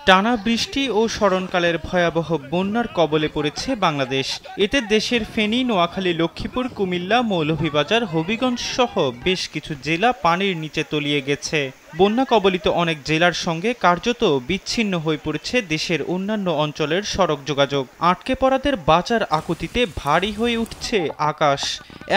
টানা বৃষ্টি ও স্মরণকালের ভয়াবহ বন্যার কবলে পড়েছে বাংলাদেশ। এতে দেশের ফেনী, নোয়াখালী, লক্ষ্মীপুর, কুমিল্লা, মৌলভীবাজার, হবিগঞ্জ সহ বেশ কিছু জেলা পানির নিচে তলিয়ে গেছে। বন্যা কবলিত অনেক জেলার সঙ্গে কার্যত বিচ্ছিন্ন হয়ে পড়েছে দেশের অন্যান্য অঞ্চলের সড়ক যোগাযোগ। আটকে পড়াদের বাঁচার আকুতিতে ভারী হয়ে উঠছে আকাশ।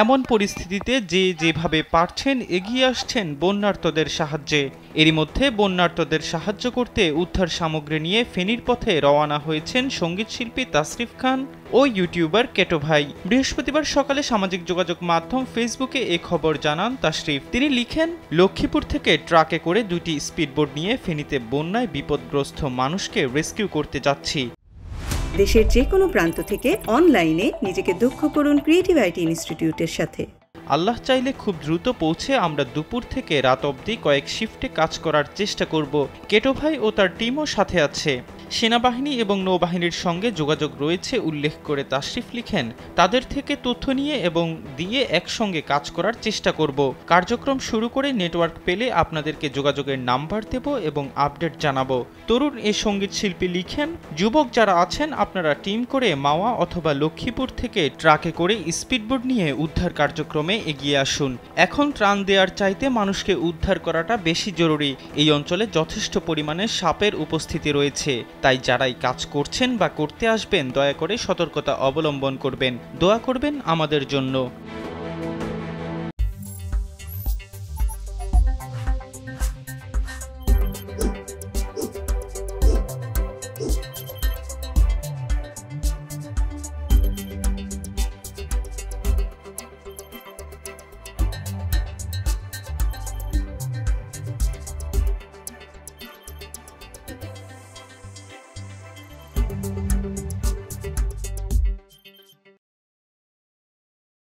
এমন পরিস্থিতিতে যে যেভাবে পারছেন এগিয়ে আসছেন বন্যার্তদের সাহায্যে। এরই মধ্যে বন্যার্তদের সাহায্য করতে উদ্ধার সামগ্রী নিয়ে ফেনীর পথে রওনা হয়েছেন সঙ্গীতশিল্পী তাসরিফ খান ও ইউটিউবার কেটো ভাই। বৃহস্পতিবার সকালে সামাজিক যোগাযোগ মাধ্যম ফেসবুকে এ খবর জানান তাসরিফ। তিনি লিখেন, লক্ষ্মীপুর থেকে ট্রাকে করে 2টি স্পিডবোট নিয়ে ফেনীতে বন্যায় বিপদগ্রস্ত মানুষকে রেস্কিউ করতে যাচ্ছি। দেশের যে কোনো প্রান্ত থেকে অনলাইনে নিজেকে দক্ষ করুন ক্রিয়েটিভ আইটি ইনস্টিটিউটের সাথে। আল্লাহ চাইলে খুব দ্রুত পৌঁছে আমরা দুপুর থেকে রাত অবধি কয়েক শিফটে কাজ করার চেষ্টা করব। কেটো ভাই ও তার টিমও সাথে আছে। সেনাবাহিনী এবং নৌবাহিনীর সঙ্গে যোগাযোগ রয়েছে উল্লেখ করে তাশরিফ লিখেন, তাদের থেকে তথ্য নিয়ে এবং দিয়ে একসঙ্গে কাজ করার চেষ্টা করব। কার্যক্রম শুরু করে নেটওয়ার্ক পেলে আপনাদেরকে যোগাযোগের নাম্বার দেব এবং আপডেট জানাবো। তরুণ এ সঙ্গীত শিল্পী লিখেন, যুবক যারা আছেন আপনারা টিম করে মাওয়া অথবা লক্ষ্মীপুর থেকে ট্রাকে করে স্পিডবোট নিয়ে উদ্ধার কার্যক্রমে এগিয়ে আসুন। এখন ত্রাণ দেওয়ার চাইতে মানুষকে উদ্ধার করাটা বেশি জরুরি। এই অঞ্চলে যথেষ্ট পরিমাণে সাপের উপস্থিতি রয়েছে, তাই যারাই কাজ করছেন বা করতে আসবেন দয়া করে সতর্কতা অবলম্বন করবেন। দোয়া করবেন আমাদের জন্য।